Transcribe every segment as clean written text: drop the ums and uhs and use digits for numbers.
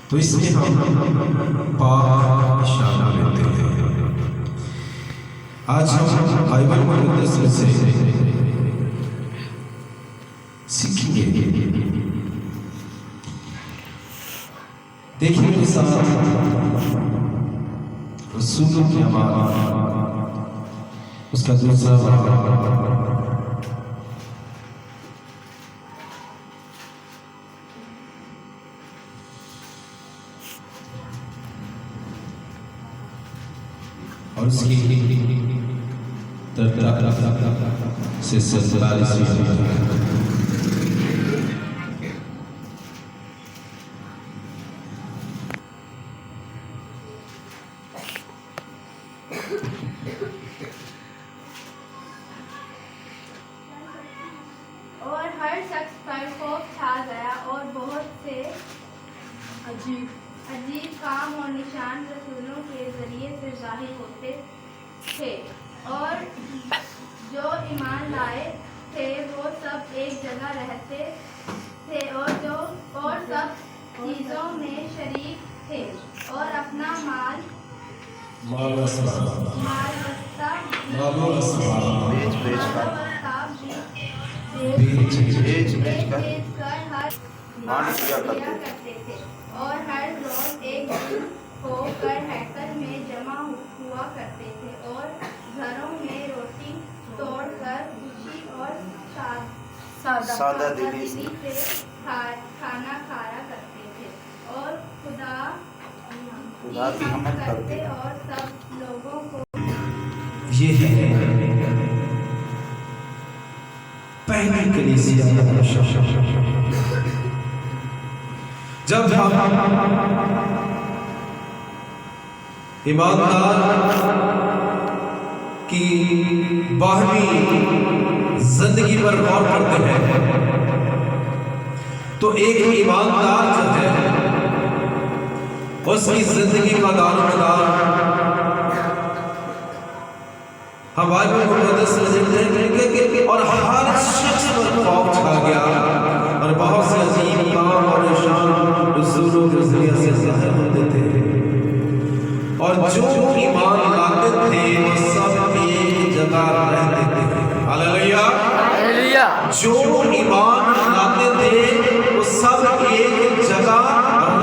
तो इसमें हम पाक इशारा लेते हैं। आज हम बाइबल मुकद्दस से सीखेंगे। देखिए मेरे साथ रसूलों की अमानत उसका दूसरा बाब और उसकी से 47 और हर शख्स पर खौफ छा गया और बहुत से अजीब काम और निशान रसूलों के जरिए से जाहिर होते थे। और जो ईमान लाए थे वो सब एक जगह रहते थे और सब चीज़ों में शरीक थे और अपना माल करते थे। और हर रोज एक दिन होकर हैकल में जमा हुआ करते थे और घरों में रोटी तोड़कर खुशी और सादा दिली से खाना खाया करते थे और खुदा की हमद करते और सब लोगों को। ये है पहली कलीसिया जब हम ईमानदार की बाहरी जिंदगी पर गौर करते हैं तो एक ईमानदार जो है उसकी जिंदगी का दारोमदार हम बाइबल मुकद्दस में देखते हैं और हर शख्स पर खौफ छा गया और बहुत से अजीब काम और निशान रसूलों के जरिए से ज़ाहिर होते थे। और जो ईमान लाते थे वो सब एक जगह रहते थे। Hallelujah hallelujah. जो ईमान लाते थे वो सब एक जगह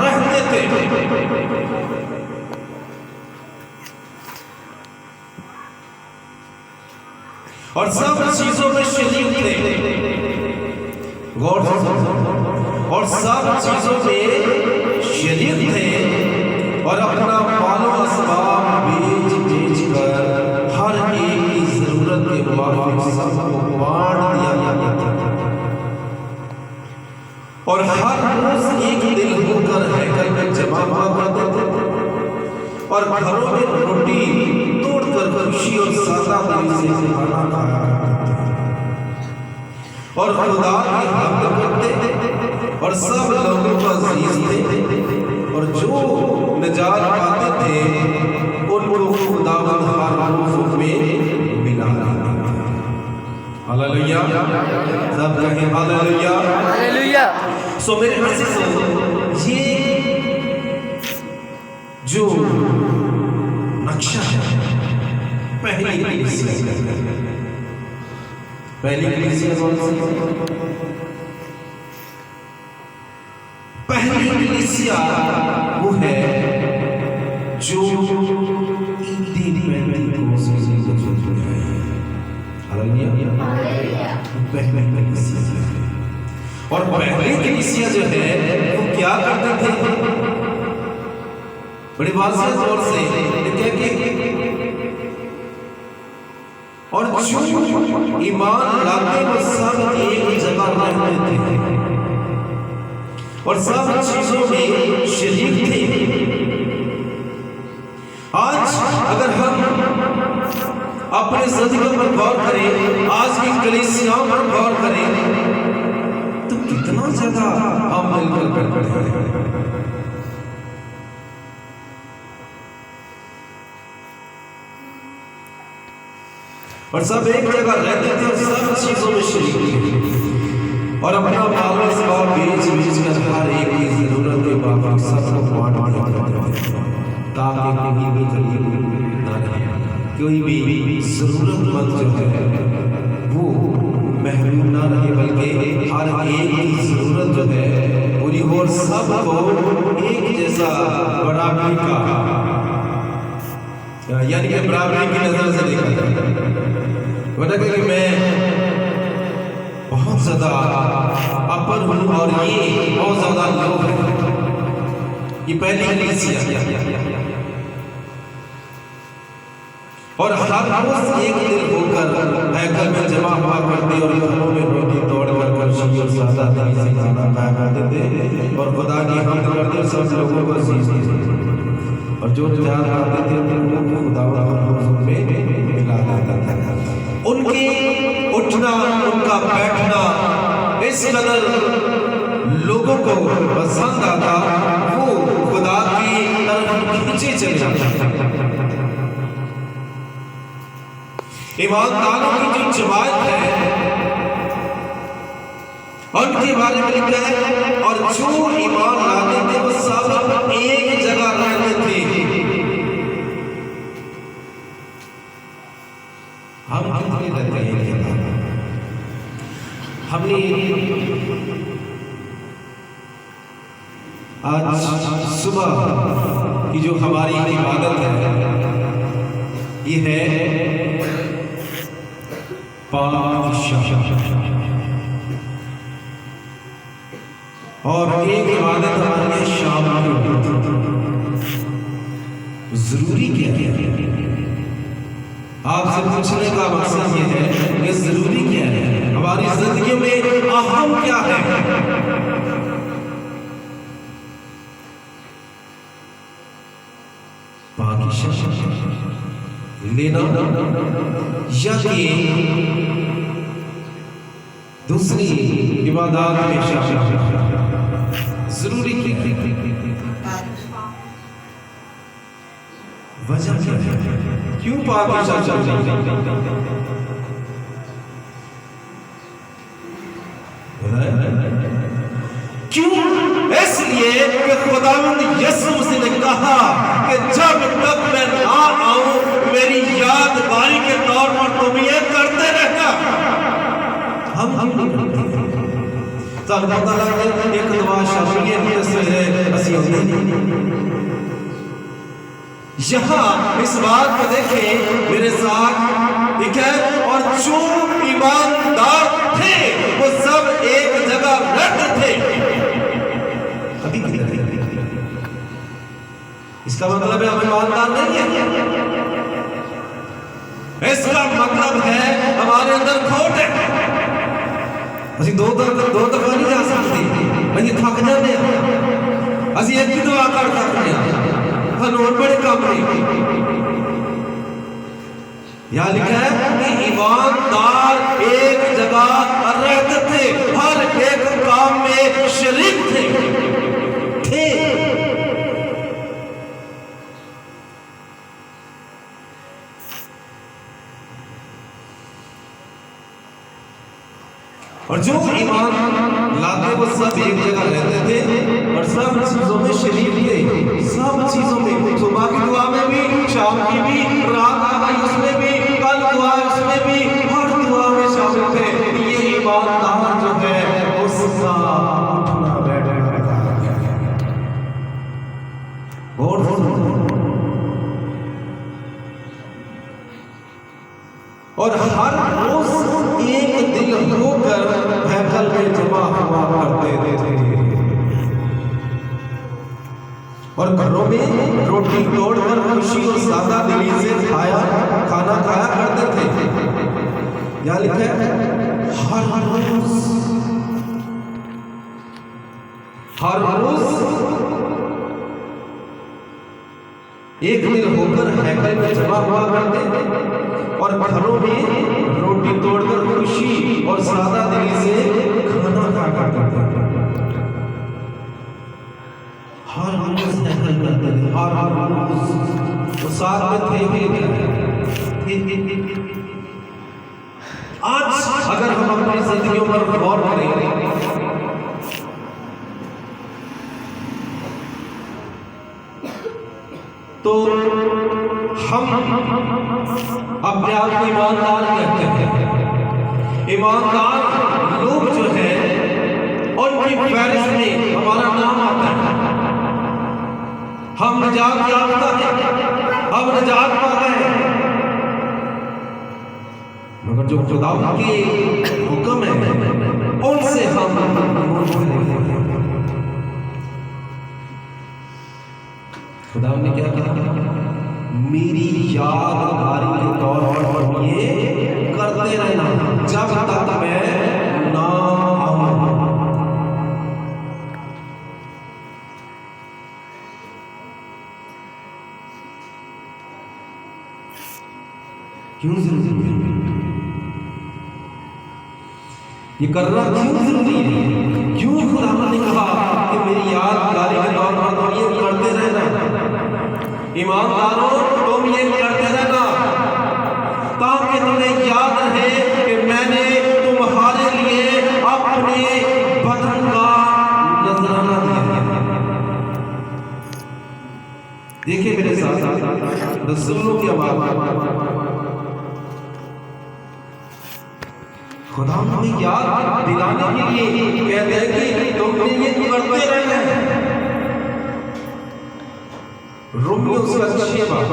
रहते थे। और सब चीजों में शरीक थे। गौर और सब चीजों में शरीक थे और अपना मालो असबाब बेच कर हर एक की जरूरत के मुताबिक सबको बांट दिया जाता था। और हर रोज एक दिल होकर हैकल में जमा हुआ करते थे और घरों में रोटी तोड़कर खुशी और सादा दिली से खाना खाया करते थे और खुदा की हमद करते और सब लोगों को अजीज थे और जो निजात पाते थे उनको खुदावंद हर में मिला देते थे। हालेलुया सब कहें हालेलुया हालेलुया। सो मेरे अजीजों ये जो नक्शा है पहली कलीसिया वो है जो और पहली कलीसिया जो है वो क्या करते थे बड़ी वाज़ेह तौर से और जो ईमान लाते वो सब एक जगह रहते थे और सब चीजों में शरीक थे। आज अगर हम अपने जिंदगी पर गौर करें, आज की कलीसियाओं पर गौर करें तो कितना ज्यादा हम मिलकर करते हैं। और सब एक जगह रहते थे और सब चीजों में शरीक थे और अपना माल बेच कर हर एक की जरूरत के बावजूद सबको कोई भी जरूरतमंद जो है वो महरूम ना रहे, बल्कि हर एक की जरूरत जो है पूरी हो और सबको एक जैसा बराबरी का, यानी कि बराबरी की नजर से देखा जाए। वरना कि मैं बहुत ज्यादा अपर हूँ और ये बहुत ज्यादा लोग हैं, ये पहली कलीसिया और हर रोज एक दिल होकर हैकल में जमा हुआ करते और घरों में रोटी तोड़कर खुशी और सादा दिली से खाना खाया करते थे और खुदा की हमद करते सब लोगों को अजीज थे और जो प्यार करते थे उनको खुदा में मिला देता था। उनके उठना उनका बैठना इस कदर लोगों को पसंद आता, वो खुदा की तरफ खींचे चले जाते। ईमानदारों की जो जमात है उनके बारे में लिखा है, और जो ईमान लाते थे वो सब एक जगह रहते थे। हम कितने रहते हैं? हमने आज सुबह की जो हमारी इबादत है ये है और एक इबादत हमारे लिए शाम की जरूरी क्या है? आपसे पूछने का मकसद ये है कि जरूरी क्या है, हमारी जिंदगी में अहम क्या है? लेना या कि दूसरी इबादत में जरूरी क्या है? वजह क्या है? क्यों पाक चल रही है? क्यों? इसलिए कि खुदावंद यीशु मसीह ने कहा कि जब तक मैं ना आऊं मेरी यादगारी के तौर पर तुम ये करते रहना। हम क्यों नहीं करते? तो पता लगा एक दुआ शामिल है असली यहाँ इस बात को देखें मेरे साथ, ठीक है? और जो ईमानदार थे वो सब एक जगह रहते थे। अभी इसका मतलब है हम ईमानदार नहीं है, इसका मतलब है हमारे अंदर खोट है। असि दो दफा नहीं जा सकते, मैं थक जाते हैं, असि एक ही दुआ कर सकते हैं, और बड़े काम नहीं। यहाँ लिखा है कि ईमानदार एक जगह रहते थे, हर एक काम में शरीक थे। और जो ईमान लाते वो सब एक जगह रहते थे और सब चीजों में शरीक थे, सब चीजों में, सुबह की दुआ में भी, शाम की भी, रात आई उसमें भी, कल दुआ उसमें भी, हर दुआ में शामिल थे। ये ईमानदार जो है उसका उठना बैठना और हर रोज एक दिल होकर हैकल में जमा हुआ करते थे और घरों में रोटी तोड़कर खुशी और सादा दिली से खाना खाया करते थे। यहाँ लिखा है हर रोज एक दिल होकर हैकल में जमा हुआ करते थे और घरों में रोटी तोड़कर खुशी और सादा दिली से खाना खाया करते थे। हर रोज हैकल करते थे, हर रोज तो साथ में थे। आज अगर हम अपनी जिंदगियों पर गौर करें तो हम अपने आप को ईमानदार कहते हैं। ईमानदार लोग जो है उनकी फहरिस्त में हमारा नाम आता है। हम निजात याफ्ता हैं, हम निजात पा गए हैं, मगर जो खुदा के हुक्म है उनसे हम खुदा ने क्या कहा, मेरी यादगारी के तौर पर ये करते रहना जब तक मैं ना आऊं। क्यों जरूरी है ये करना? क्यों जरूरी है? क्यों खुदा ने कहा कि मेरी यादगारी के तौर पर तुम ये करते रहना? ईमानदारों, तुम ये करते रहना ताकि तुम्हें याद रहे कि मैंने तुम्हारे लिए अपने बदन का नजराना दिया है। देखिए मेरे साथ रसूलों की आवाज, खुदा हमें याद दिलाने के लिए कहते हैं कि तुमने ये करते रहना है। रोमियो से अच्छी बात,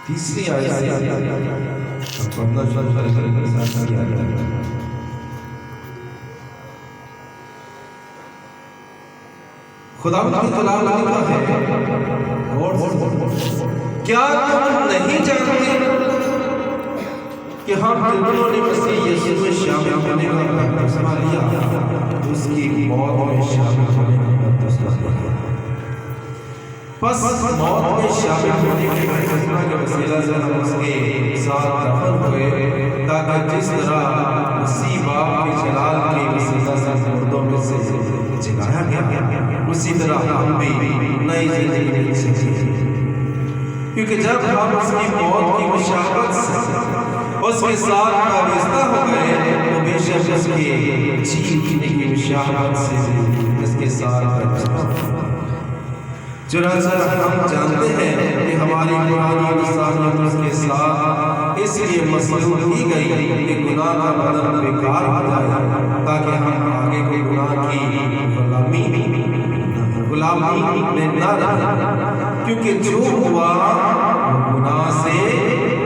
तीसरी आयत खुदा की कलाम लिखा है, क्या तुम नहीं जानते कि हम जिन्होंने ने मसीह यीशु में शामिल होने का बपतिस्मा लिया, उसकी मौत में शामिल होने का बपतिस्मा लिया। बस मौत में शामिल होने के बपतिस्मा के वसीला से हम उसके साथ दफन हुए, ताकि जिस तरह मसीह बाप के जलाल के वसीला से मुर्दों में से जगाया गया, उसी तरह हम भी नई जिंदगी जी सकें। क्योंकि जब हम उसकी मौत की मुशाबत से उसके साथ वाबस्ता हो गए, तो बेशक उसके जीने की मुशाबत से इसके साथ चुनांचे हम जानते हैं कि हमारी पुरानी इंसानियत उसके साथ इसलिए मसलूब की गई कि गुनाह का बदन बेकार हो जाए, ताकि हम आगे के गुनाह की गुलामी में न रहें, क्योंकि जो हुआ गुनाह से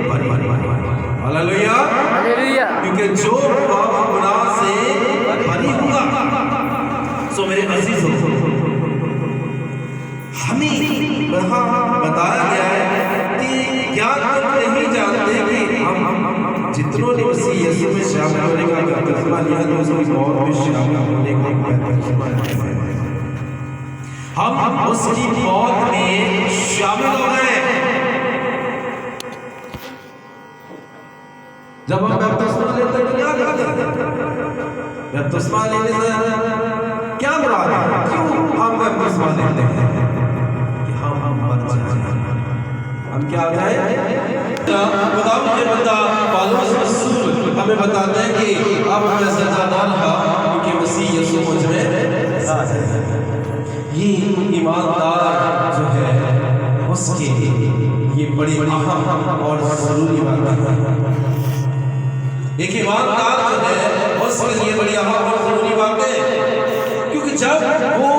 बरी हुआ। Hallelujah, hallelujah. क्योंकि जो हुआ गुनाह से बरी हुआ। सो मेरे अजीजों, हमें बताया गया है कि क्या तुम नहीं जानते कि हम जितनों ने मसीह यीशु में शामिल होने का बपतिस्मा लिया, तो उसकी मौत में शामिल होने का बपतिस्मा लिया। हम उसकी मौत में शामिल हो गए। जब हम बपतिस्मा लेते हैं क्या करते हैं? बपतिस्मा लेने से क्या मुराद है? क्यों हम बपतिस्मा लेते हैं? हम क्या जाए? खुदा के बंदा पौलुस रसूल हमें बताते हैं कि अब मैं सजादार रहा, क्योंकि मसीह यीशु मुझ में। ये ईमानदार जो है उसके ये बड़ी अहम और जरूरी बात है। एक ईमानदार जो है उसके लिए बड़ी अहम और जरूरी बात है, क्योंकि जब वो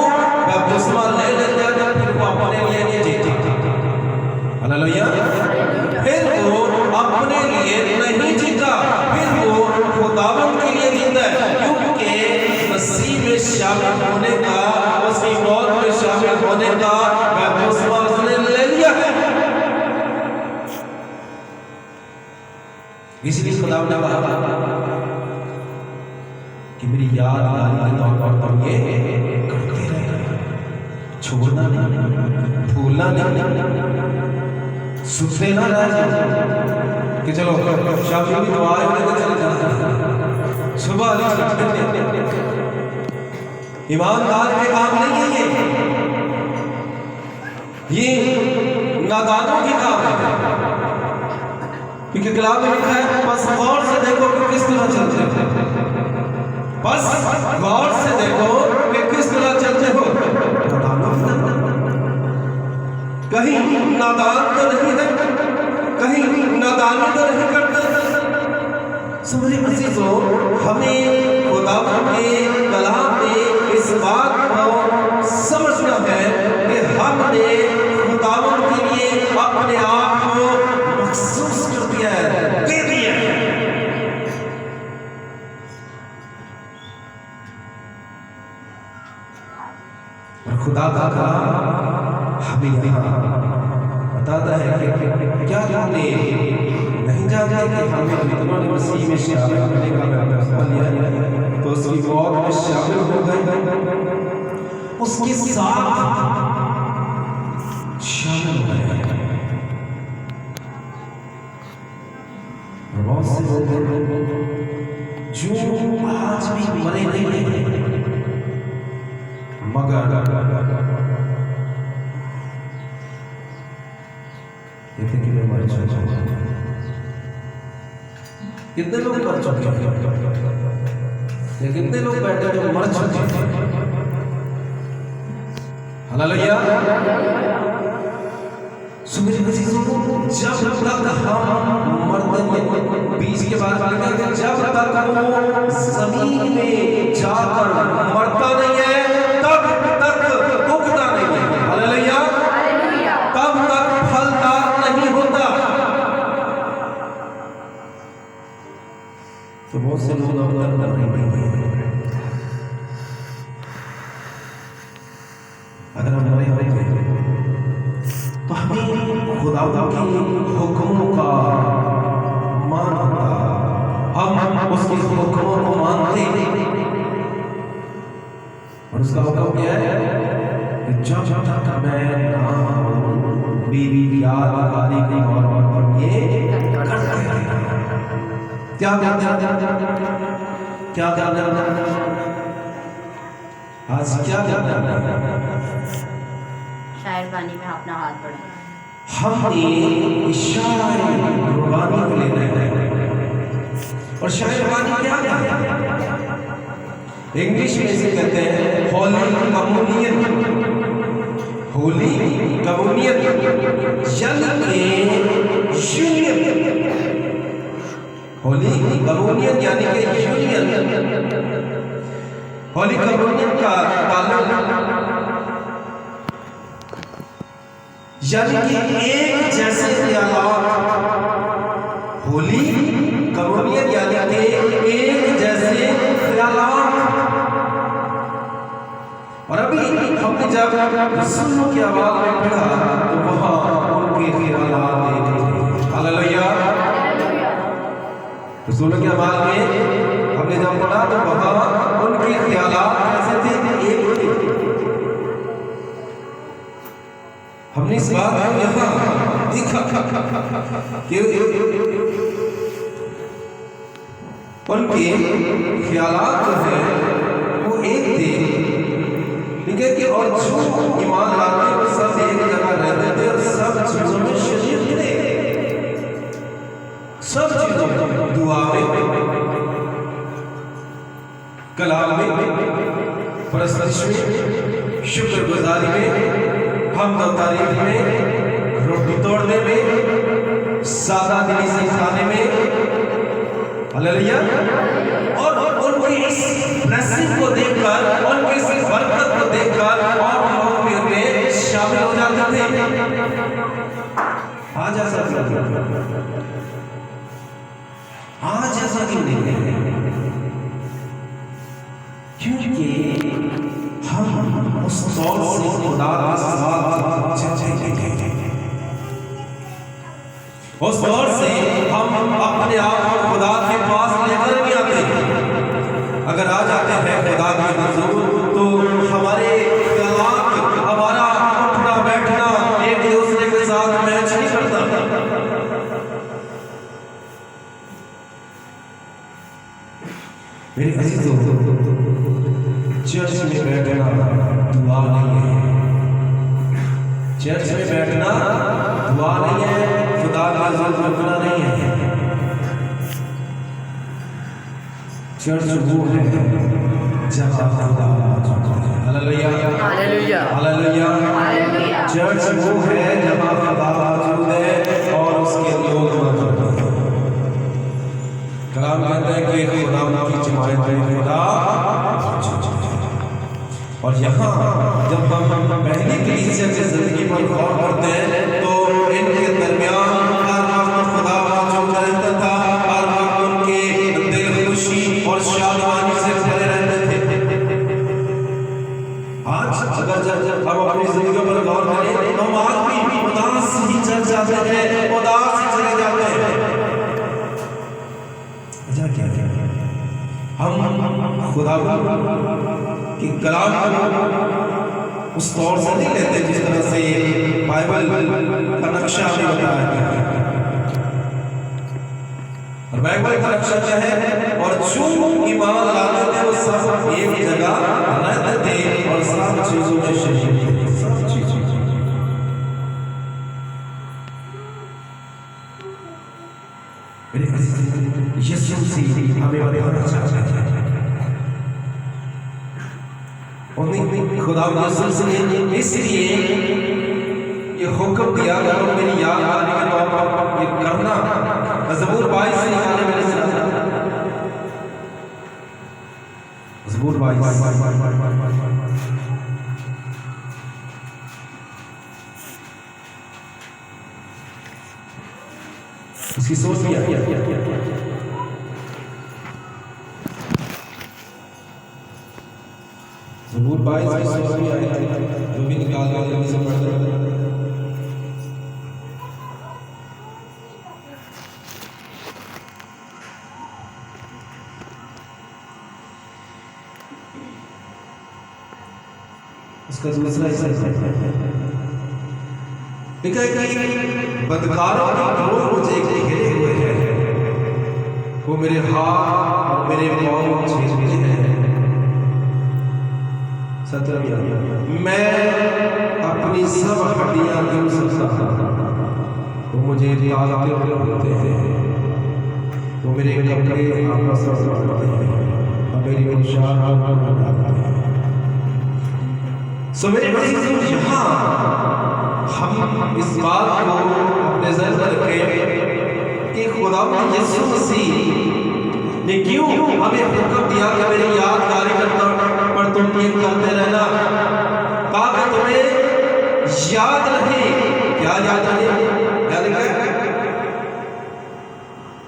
बपतिस्मा ले लेता है फिर वो अपने लिए नहीं जीता। हालेलुया। फिर वो अपने लिए नहीं जीता, फिर वो खुदावंद के लिए जीता है, क्योंकि मसीह में शामिल होने का, उसकी मौत में शामिल होने का बपतिस्मा उसने ले लिया है। इसलिए खुदा ने कहा कि मेरी यादगारी के तौर पर तुम ये करते रहना, छोड़ना नहीं, भूलना नहीं, सुनते ना रह कि चलो शाम की दुआ है तो चले जाना, सुबह ईमानदार के काम नहीं है ये नादानों के काम है। क्योंकि कलाम में लिखा है बस गौर से देखो कि किस तरह चलते हो, बस गौर से देखो कि किस तरह चलते हो। कहीं नादान तो नहीं है, कहीं नादानी तो नहीं करते। समझे अजीजों, हमें खुदावंद के कलाम में इस बात को समझना है कि हमने खुदावंद के लिए अपने आप को महसूस कर दिया है, दे दिया है। और खुदा का कलाम हमें यहाँ बताता है कि क्या हमने नहीं जानते कि हमें इतना मसीह में शामिल होने का फैसला लिया तो उसकी मौत में शामिल हो गए, उसके साथ शामिल हो गए। बहुत से लोग जो आज भी मरे नहीं मगर कितने लोग मर चुके हैं, कितने लोग बैठे जो मर चुके हैं। हालेलुया। सुनिए जब तक हम मरते हैं, बीच के बाद जब तक वो जमीन में जाकर मरता नहीं है तब तक उगता नहीं है। हालेलुया। तब तक फलदार नहीं होता। तो बहुत से लोग अब तक नहीं है। अगर हम मरे होते तो हमें खुदा के हुक्मों का मान होता, हम उसके हुक्मों को मानते। और उसका हुक्म क्या है कि जब तक मैं ना मेरी यादगारी की और ये करते हैं। क्या आज क्या शायरबानी में अपना हाथ बढ़ाएं। हमने शायरबानी को लेना है। और शायरबानी क्या है? इंग्लिश में इसे कहते हैं holy communion. Holy communion holy communion यानी कि यूनियन। होली कम्युनियन का ताल्लुक यानी कि एक जैसे ख्यालात। होली कम्युनियन यानी कि एक जैसे ख्यालात। और अभी हमने जब रसूलों की आवाज में पढ़ा तो वहां उनके ख्यालात देखे। हालेलुया। रसूलों की आवाज में हमने जब पढ़ा तो वहां उनके ख्यालात कैसे थे, एक थे। हमने इस बात को यहाँ देखा कि उनके ख्यालात जो है वो एक थे, लेकिन कि और जो ईमान लाते वो सब एक जगह रहते थे और सब चीजों में शरीक थे। सब चीजों में, दुआ में, कलाम में, परस्तिश में, शुक्रगुजारी में, हम तो तारीफ में, रोटी तोड़ने में, सादा दिली से खाने में। हालेलुया। और उनकी इस ब्लेसिंग को देखकर, उनकी इस बरकत को देखकर और लोग भी उनमें शामिल हो जाते थे। आज ऐसा आज ऐसा क्यों नहीं है? क्योंकि हम उस दौर से खुदा के साथ चले गए। उस दौर से हम अपने आप को खुदा के पास लेकर नहीं आते। अगर आ जाते हैं खुदा के हुजूर तो हमारे ख्यालात, हमारा उठना बैठना एक दूसरे के साथ मैच नहीं करता। मेरे अजीजों, चर्च में बैठना दुआ नहीं है। चर्च में बैठना दुआ नहीं है, खुदा का नाम रखना नहीं है। चर्च वो है जहाँ खुदा मौजूद है। Hallelujah hallelujah hallelujah. Hallelujah. Church वो है जहाँ खुदा मौजूद है और उसके लोग मौजूद हैं। कलाम कहते हैं कि खुदा की जमात में खुदा मौजूद है। और यहाँ जब हम पहली कलीसिया की जिंदगी पर गौर करते हैं तो इनके दरमियान हर वक्त खुदा मौजूद रहता था, हर वक्त उनके दिल खुशी और शादमानी से भरे रहते थे। आज अगर जब हम अपनी जिंदगी पर गौर करें तो हम आज भी उदास ही चल जाते हैं, उदास ही चले जाते हैं। वजह क्या है? हम खुदा कि कलाम उस तौर से नहीं लेते जिस तरह से बाइबल का नक्शा हमें बताया गया है। और बाइबल का नक्शा क्या है? और जो ईमान लाते थे वो सब एक जगह रहते थे और सब चीजों में शरीक थे। सब चीजों यीशु मसीह हमें बताना चाहते हैं। खुदा ने इसलिए ये हुक्म दिया कि तुम मेरी याद आने के बाद ये करना। ज़बूर 22 से निकालने मेरे साथ। ज़बूर 22 उसकी सोच लिया। ज़बूर 22 जो भी निकाल रहे जल्दी से पढ़ दो। उसका दूसरा हिस्सा बदकारों के गिरोह मुझे घेरे हुए हैं, वो मेरे हाथ और मेरे पाँव छेदते हैं। मैं अपनी सब हड्डियां गिन सकता हूं, वो मुझे ताकते होते हैं, वो मेरे कपड़े आपस में बांटते हैं और मेरी पेशाब बनाते हैं। सो मेरे भाई यहाँ हम इस बात को अपने ज़हन में रखें कि खुदा यीशु मसीह ने क्यों हमें हुक्म दिया कि मेरी यादगारी करता पर तुम ये करते रहना, ताकि तुम्हें याद रहे। क्या याद रहे? क्या लिखा है?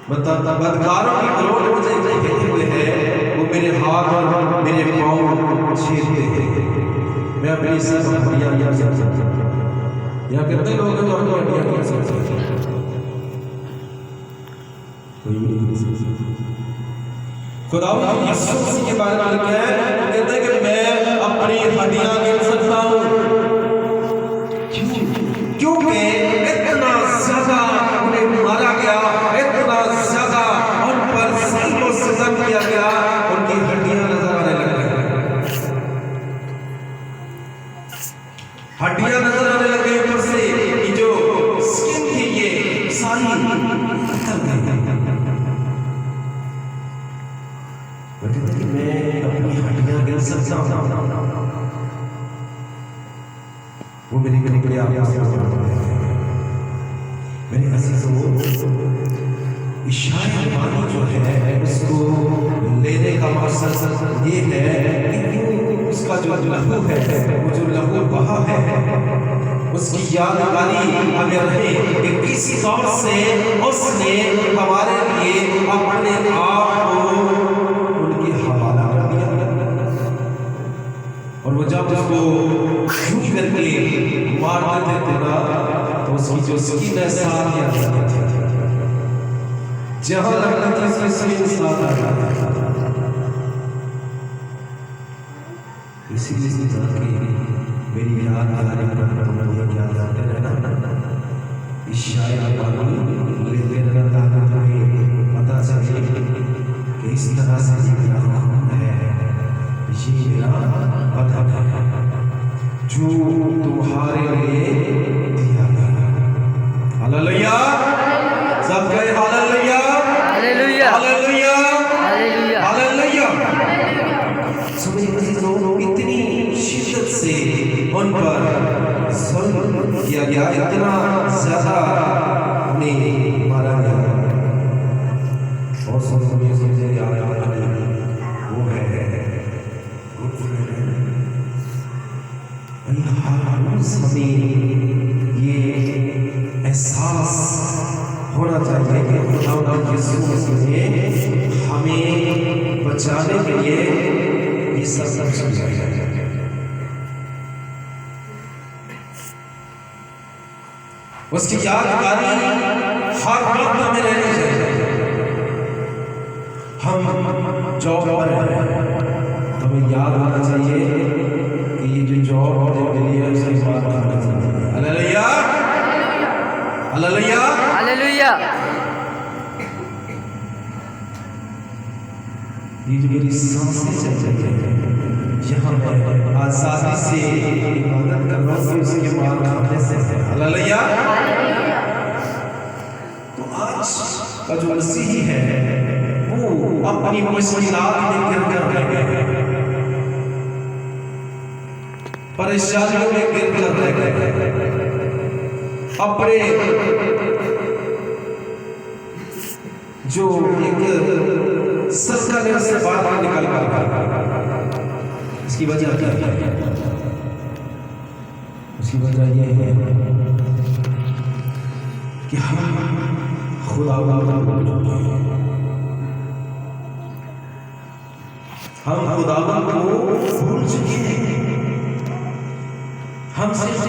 बदकारों की गिरोह मुझे घेरे हुए हैं, वो मेरे हाथ और मेरे पाँव छेदते हैं। मैं अपनी सब हड्डियां या कितने लोग हैं जो अपनी हड्डियां गिन सकते हैं? कोई भी नहीं गिन सकता। खुदा यीशु मसीह के बारे में लिखा है, वो कहते हैं कि मैं अपनी हड्डियां गिन सकता हूँ। क्योंकि इतना ज्यादा उन्हें मारा गया, इतना ज्यादा उन पर सल्ब सितम किया गया, उनकी हड्डियां नजर आने लग गई। हड्डियां नजर आने लग गई ऊपर से, कि जो स्किन थी ये सारी खत्म गई। मैं अपनी हड्डियां गिन सकता हूं, वो मेरी कपड़े मेरे अजीजों, इशारे मानी जो है उसको लेने का मकसद ये है कि उसका जो लहू है, वो जो लहू बहा है, उसकी यादगारी हमें रहे कि किस तौर से उसने हमारे लिए अपने आप को उनके हवाला कर दिया। और वो जब उसको छू करके मार देते थे ना, तो उसकी जो स्किन है साथ आ जाती थी, जहां लगता था उसकी स्किन साथ आ जाती थी। इसीलिए मेरी याद आ रही है, क्या याद रहना इशारा पानी लेते रहना, तुम्हें पता चले कि इस तरह से ये मेरा खून है, ये मेरा बदन है जो तुम्हारे लिए दिया गया। हालेलुया। सब कहे hallelujah, hallelujah, hallelujah, hallelujah, hallelujah. पर जुल्म किया गया, इतना ज्यादा उन्हें मारा गया। और समझे वो है हमें ये एहसास होना चाहिए कि खुदा यीशु मसीह ने हमें बचाने के लिए ये सब समझाया। उसकी यादगारी हर वक्त में रहनी चाहिए। हम जॉब पर हैं तो हमें याद आना चाहिए कि ये जो जॉब मुझे मिली है उसके बाद खाना चाहिए। Hallelujah, hallelujah, hallelujah. ये जो मेरी सांसें चल रही है, यहाँ मैं आजादी से इबादत कर रहा हूँ, उसके बाद खाने से। हालेलुया। तो आज का जो मसीही है वो अपनी मुश्किलात में गिर कर रह गए, परेशानियों में गिर कर रह गए, अपने जो एक सरकार से बाहर निकल कर। इसकी वजह क्या है? उसकी वजह यह है कि हम खुदा को भूल चुके हैं। हम सिर्फ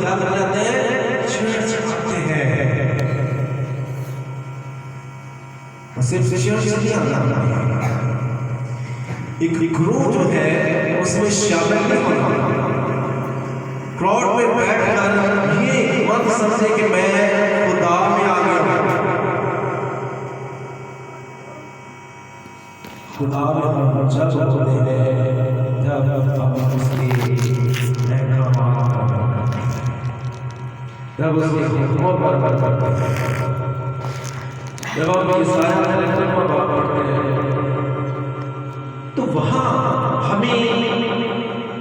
क्या कर जाते हैं? चिढ़ते हैं। सिर्फ एक ग्रोह जो है उसमें शामिल नहीं होना। क्राउड में बैठकर ये मत समझे कि मैं खुदा में आ गया। खुदा में हम जब होते हैं जब हम उसकी जब उसकी हुकूमत पर करते हैं, जब हम ईसाया पढ़ते हैं तो वहां हमें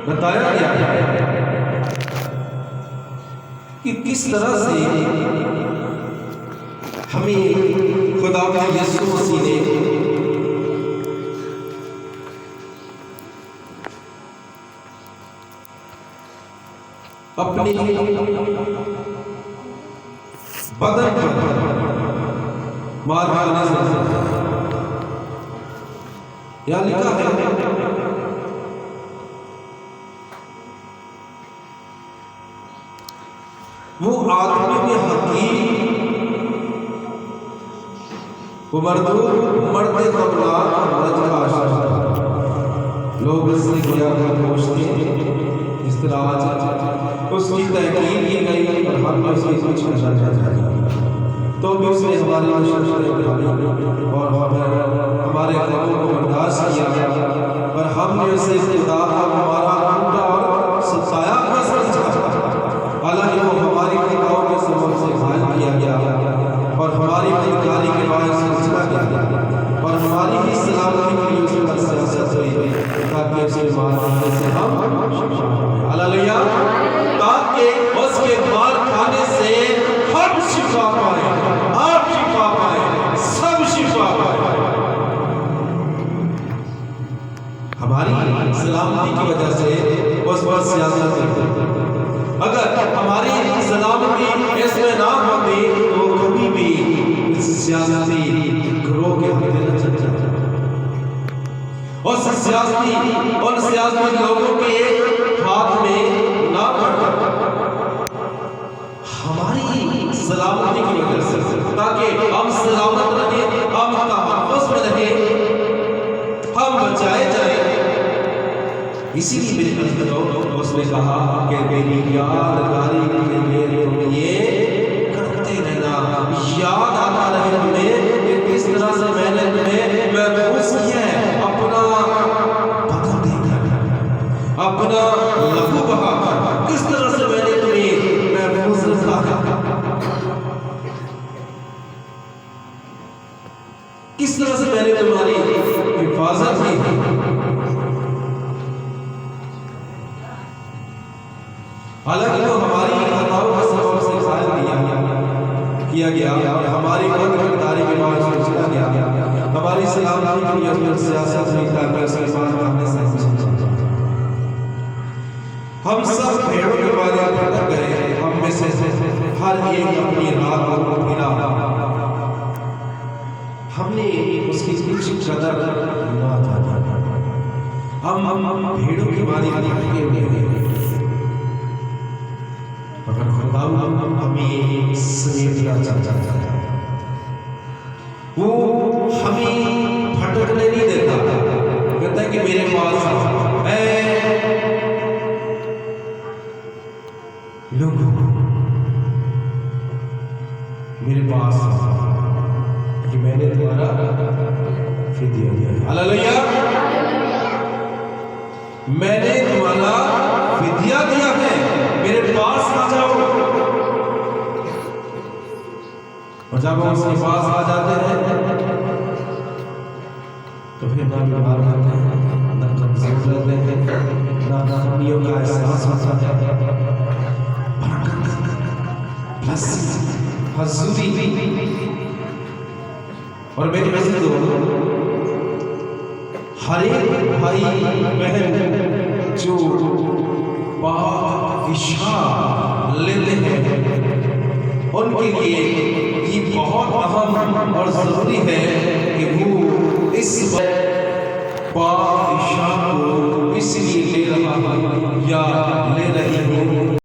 बताया गया है कि किस तरह से हमें खुदा यीशु मसीह ने अपने बदन पर मार खाने से या लिखा है वो आदमी में हकीम, वो मरते कबला लोग इससे किया पहुंचते। इस तरह आज उसकी तहकीर की गई और हमने उसकी कुछ तो भी उसने हमारी और हमारे ग़लतों को बर्दाश्त किया, पर हमने उसे खुदा का हमारा टूटा और सताया न समझा। हालांकि वो हमारी खताओं के सबब से घायल किया गया और हमारी बदकारी के बायस समझा गया और हमारी ही सलामती के लिए उस पर सियासत हुई ताकि उसके मारने से हम हालेलुया, ताकि उसके मार खाने से हम शिफा पाए, आप शिफा पाए, सब शिफा पाए। हमारी सलामती की वजह से उस पर सियासत हुई। अगर हमारी सलामती इसमें ना होती तो कभी भी इस सियासती ग्रोह के हाथ में चल जाता। और उन सियासती लोगों के हाथ में ना पड़ता। हमारी सलामती की वजह से, ताकि हम सलामत रहे, हम तहफ़्फ़ुज़ में रहे, हम बचाए जाए। इसीलिए मेरे अज़ीज़ों उसने कहा कि मेरी यादगारी के लिए तुम ये करते रहना, याद आता रहे तुम्हें कि किस तरह से मैंने तुम्हें महफूज किया है, अपना बदन देकर, अपना लहू बहाकर, किस तरह से मैंने तुम्हें महफूज रखा। किस तरह से मैंने तुम्हारी हिफाजत की। हालांकि तो हमारी खताओं का सबब से ख्याल किया गया, हमारी बदकिरदारी के बाद सोचा गया, हमारी सलामती के लिए अपनी सियासत में ताकत से बात करने से हम सब भेड़ों के बारे में भटक गए। हम में से हर एक अपनी राह को मिला, हमने उसकी कुछ कदर ना जाना। हम भेड़ों की बारी भटके हुए हैं, मगर खुदा हमें समेटना चाहता है। वो हमें भटकने नहीं देता, कहता है कि मेरे पास लोग मेरे पास कि मैंने तुम्हारा फिदिया दिया है। हालेलुया, मैंने तुम्हारा फिदिया दिया है, मेरे पास आ जाओ। और जब हम उसके पास आ जाते हैं तो फिर ना बीमार होते हैं, ना कमजोर रहते हैं, ना कमियों का एहसास होता है। और मेरे वैसे तो हर एक भाई बहन जो विशा लेते हैं उनके लिए ये बहुत अहम और जरूरी है कि वो इस